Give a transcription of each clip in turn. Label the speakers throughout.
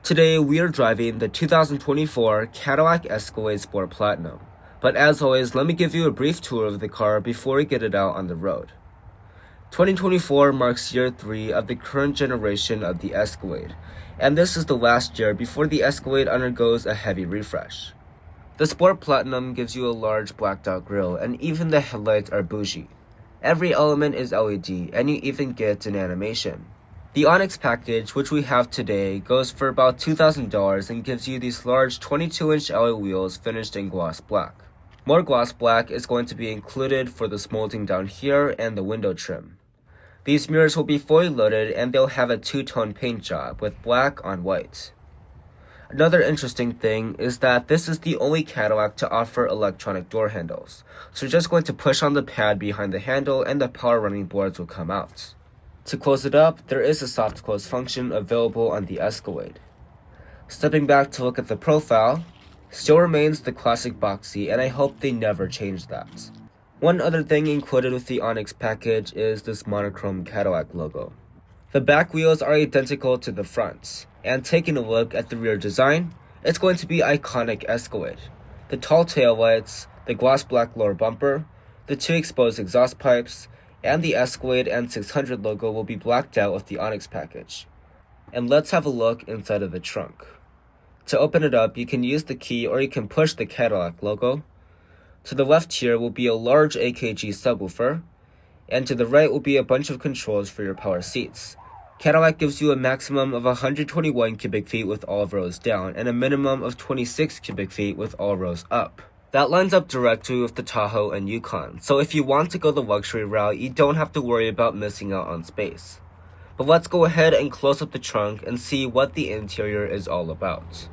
Speaker 1: Today we are driving the 2024 Cadillac Escalade Sport Platinum. But as always, let me give you a brief tour of the car before we get it out on the road. 2024 marks year 3 of the current generation of the Escalade, and this is the last year before the Escalade undergoes a heavy refresh. The Sport Platinum gives you a large blacked out grille, and even the headlights are bougie. Every element is LED, and you even get an animation. The Onyx package, which we have today, goes for about $2,000 and gives you these large 22-inch alloy wheels finished in gloss black. More gloss black is going to be included for the molding down here and the window trim. These mirrors will be fully loaded and they'll have a two-tone paint job with black on white. Another interesting thing is that this is the only Cadillac to offer electronic door handles. So you're just going to push on the pad behind the handle and the power running boards will come out. To close it up, there is a soft close function available on the Escalade. Stepping back to look at the profile, still remains the classic boxy, and I hope they never change that. One other thing included with the Onyx package is this monochrome Cadillac logo. The back wheels are identical to the front, and taking a look at the rear design, it's going to be iconic Escalade. The tall taillights, the gloss black lower bumper, the two exposed exhaust pipes, and the Escalade N600 logo will be blacked out with the Onyx package. And let's have a look inside of the trunk. To open it up, you can use the key or you can push the Cadillac logo. To the left here will be a large AKG subwoofer, and to the right will be a bunch of controls for your power seats. Cadillac gives you a maximum of 121 cubic feet with all rows down and a minimum of 26 cubic feet with all rows up. That lines up directly with the Tahoe and Yukon, so if you want to go the luxury route, you don't have to worry about missing out on space. But let's go ahead and close up the trunk and see what the interior is all about.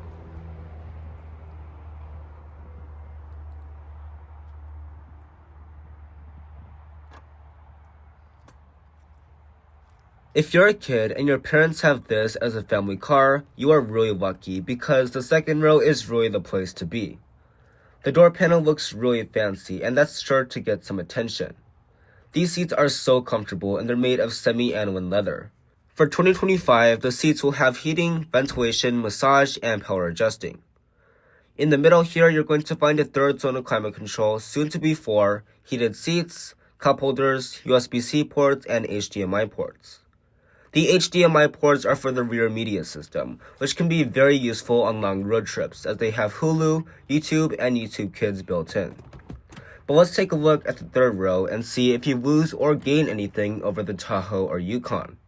Speaker 1: If you're a kid and your parents have this as a family car, you are really lucky because the second row is really the place to be. The door panel looks really fancy, and that's sure to get some attention. These seats are so comfortable and they're made of semi-aniline leather. For 2025, the seats will have heating, ventilation, massage, and power adjusting. In the middle here, you're going to find a third zone of climate control, soon to be 4, heated seats, cup holders, USB-C ports, and HDMI ports. The HDMI ports are for the rear media system, which can be very useful on long road trips as they have Hulu, YouTube, and YouTube Kids built in. But let's take a look at the third row and see if you lose or gain anything over the Tahoe or Yukon.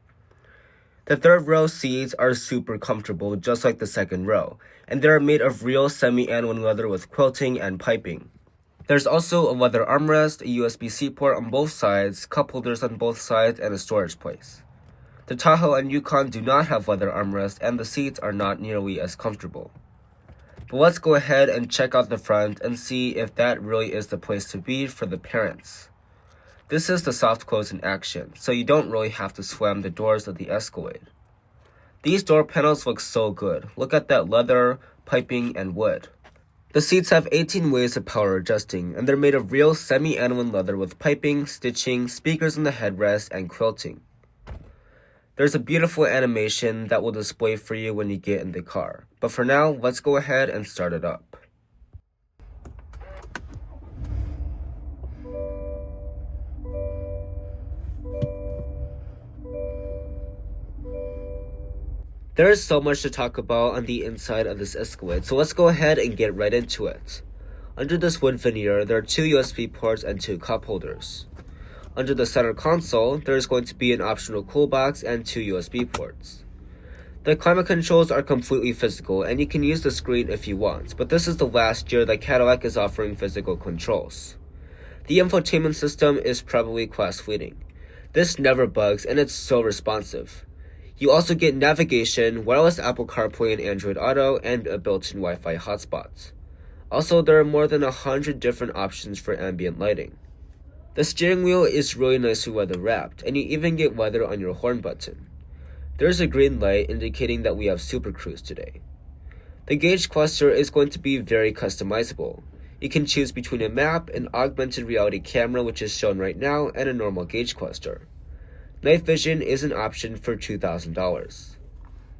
Speaker 1: The third row seats are super comfortable just like the second row, and they're made of real semi-aniline leather with quilting and piping. There's also a leather armrest, a USB-C port on both sides, cup holders on both sides, and a storage place. The Tahoe and Yukon do not have leather armrests and the seats are not nearly as comfortable. But let's go ahead and check out the front and see if that really is the place to be for the parents. This is the soft close in action, so you don't really have to slam the doors of the Escalade. These door panels look so good. Look at that leather, piping, and wood. The seats have 18 ways of power adjusting, and they're made of real semi-aniline leather with piping, stitching, speakers in the headrest, and quilting. There's a beautiful animation that will display for you when you get in the car. But for now, let's go ahead and start it up. There is so much to talk about on the inside of this Escalade, so let's go ahead and get right into it. Under this wood veneer, there are 2 USB ports and 2 cup holders. Under the center console, there is going to be an optional cool box and 2 USB ports. The climate controls are completely physical, and you can use the screen if you want, but this is the last year that Cadillac is offering physical controls. The infotainment system is probably class-leading. This never bugs, and it's so responsive. You also get navigation, wireless Apple CarPlay and Android Auto, and a built-in Wi-Fi hotspot. Also, there are more than 100 different options for ambient lighting. The steering wheel is really nicely leather wrapped, and you even get leather on your horn button. There's a green light indicating that we have Super Cruise today. The gauge cluster is going to be very customizable. You can choose between a map, an augmented reality camera which is shown right now, and a normal gauge cluster. Night vision is an option for $2,000.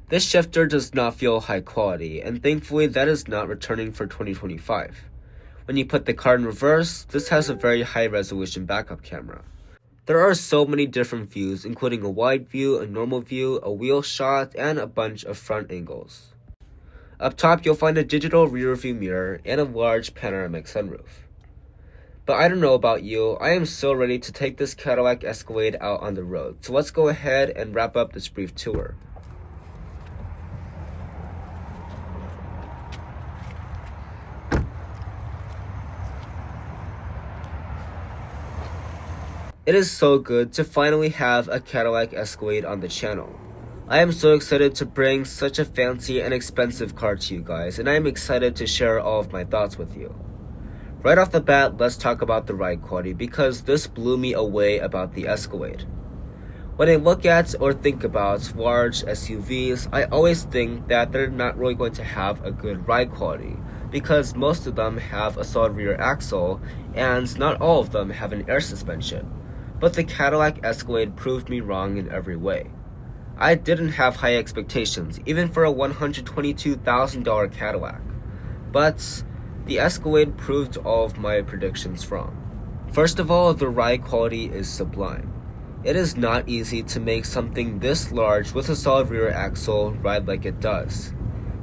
Speaker 1: This shifter does not feel high quality, and thankfully that is not returning for 2025. When you put the car in reverse, this has a very high resolution backup camera. There are so many different views, including a wide view, a normal view, a wheel shot, and a bunch of front angles. Up top, you'll find a digital rear view mirror and a large panoramic sunroof. But I don't know about you, I am so ready to take this Cadillac Escalade out on the road, so let's go ahead and wrap up this brief tour. It is so good to finally have a Cadillac Escalade on the channel. I am so excited to bring such a fancy and expensive car to you guys, and I am excited to share all of my thoughts with you. Right off the bat, let's talk about the ride quality because this blew me away about the Escalade. When I look at or think about large SUVs, I always think that they're not really going to have a good ride quality because most of them have a solid rear axle and not all of them have an air suspension. But the Cadillac Escalade proved me wrong in every way. I didn't have high expectations, even for a $122,000 Cadillac. But the Escalade proved all of my predictions wrong. First of all, the ride quality is sublime. It is not easy to make something this large with a solid rear axle ride like it does.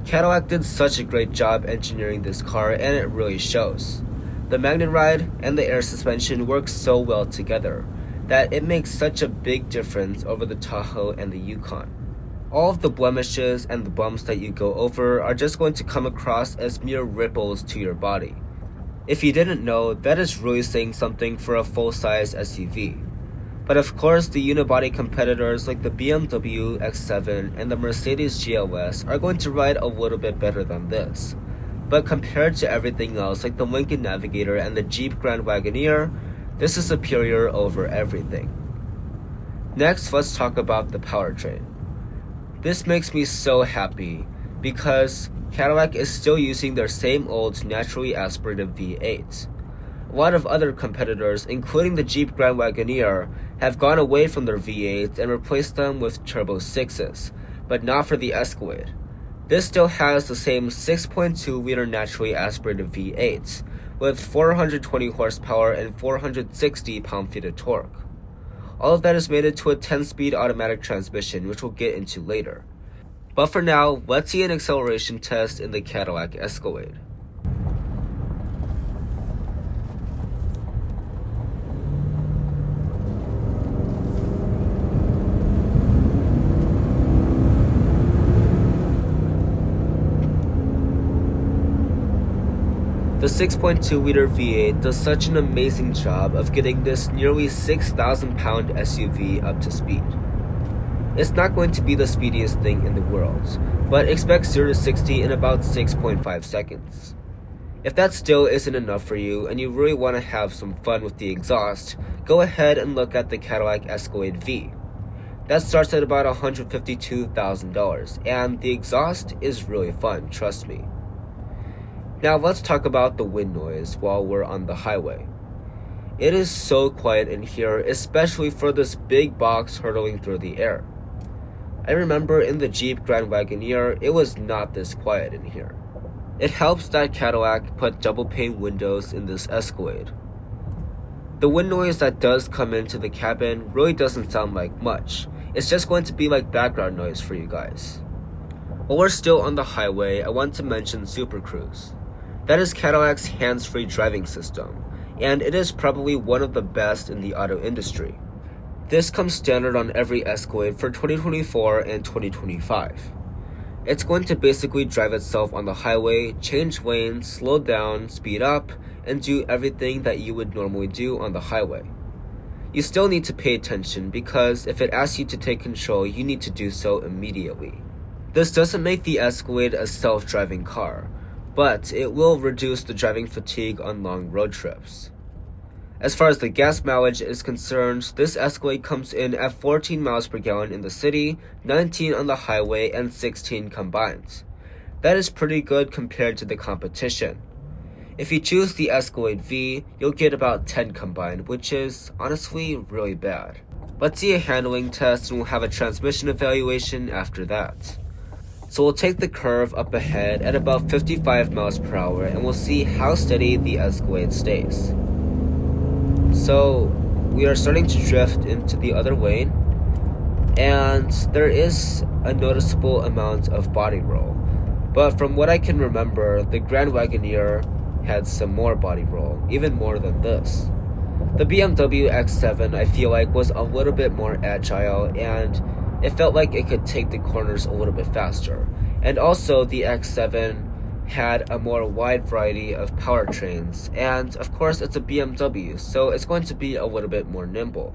Speaker 1: Cadillac did such a great job engineering this car and it really shows. The magnet ride and the air suspension work so well together that it makes such a big difference over the Tahoe and the Yukon. All of the blemishes and the bumps that you go over are just going to come across as mere ripples to your body. If you didn't know, that is really saying something for a full-size SUV. But of course, the unibody competitors like the BMW X7 and the Mercedes GLS are going to ride a little bit better than this. But compared to everything else like the Lincoln Navigator and the Jeep Grand Wagoneer, this is superior over everything. Next, let's talk about the powertrain. This makes me so happy because Cadillac is still using their same old naturally aspirated V8. A lot of other competitors, including the Jeep Grand Wagoneer, have gone away from their V8s and replaced them with turbo 6s, but not for the Escalade. This still has the same 6.2-liter naturally aspirated V8, with 420 horsepower and 460 pound-feet of torque. All of that is mated to a 10-speed automatic transmission, which we'll get into later. But for now, let's see an acceleration test in the Cadillac Escalade. The 6.2-liter V8 does such an amazing job of getting this nearly 6,000-pound SUV up to speed. It's not going to be the speediest thing in the world, but expect 0 to 60 in about 6.5 seconds. If that still isn't enough for you and you really want to have some fun with the exhaust, go ahead and look at the Cadillac Escalade V. That starts at about $152,000, and the exhaust is really fun, trust me. Now let's talk about the wind noise while we're on the highway. It is so quiet in here, especially for this big box hurtling through the air. I remember in the Jeep Grand Wagoneer, it was not this quiet in here. It helps that Cadillac put double pane windows in this Escalade. The wind noise that does come into the cabin really doesn't sound like much. It's just going to be like background noise for you guys. While we're still on the highway, I want to mention Super Cruise. That is Cadillac's hands-free driving system, and it is probably one of the best in the auto industry. This comes standard on every Escalade for 2024 and 2025. It's going to basically drive itself on the highway, change lanes, slow down, speed up, and do everything that you would normally do on the highway. You still need to pay attention because if it asks you to take control, you need to do so immediately. This doesn't make the Escalade a self-driving car, but it will reduce the driving fatigue on long road trips. As far as the gas mileage is concerned, this Escalade comes in at 14 miles per gallon in the city, 19 on the highway, and 16 combined. That is pretty good compared to the competition. If you choose the Escalade V, you'll get about 10 combined, which is honestly really bad. Let's see a handling test and we'll have a transmission evaluation after that. So we'll take the curve up ahead at about 55 miles per hour and we'll see how steady the Escalade stays. So we are starting to drift into the other lane, and there is a noticeable amount of body roll. But from what I can remember, the Grand Wagoneer had some more body roll, even more than this. The BMW X7 I feel like was a little bit more agile, and it felt like it could take the corners a little bit faster. And also the X7 had a more wide variety of powertrains, and of course it's a BMW, so it's going to be a little bit more nimble.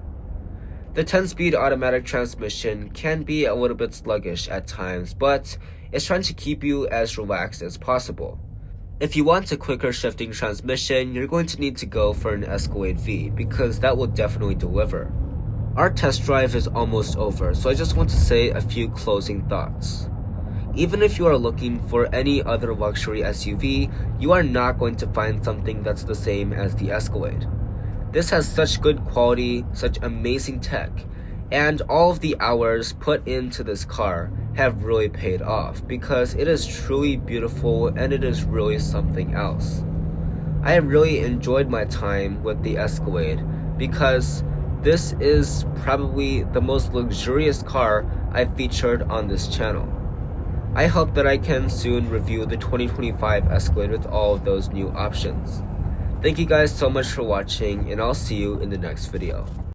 Speaker 1: The 10-speed automatic transmission can be a little bit sluggish at times, but it's trying to keep you as relaxed as possible. If you want a quicker shifting transmission, you're going to need to go for an Escalade V, because that will definitely deliver. Our test drive is almost over, so I just want to say a few closing thoughts. Even if you are looking for any other luxury SUV, you are not going to find something that's the same as the Escalade. This has such good quality, such amazing tech, and all of the hours put into this car have really paid off because it is truly beautiful and it is really something else. I have really enjoyed my time with the Escalade because this is probably the most luxurious car I've featured on this channel. I hope that I can soon review the 2025 Escalade with all of those new options. Thank you guys so much for watching, and I'll see you in the next video.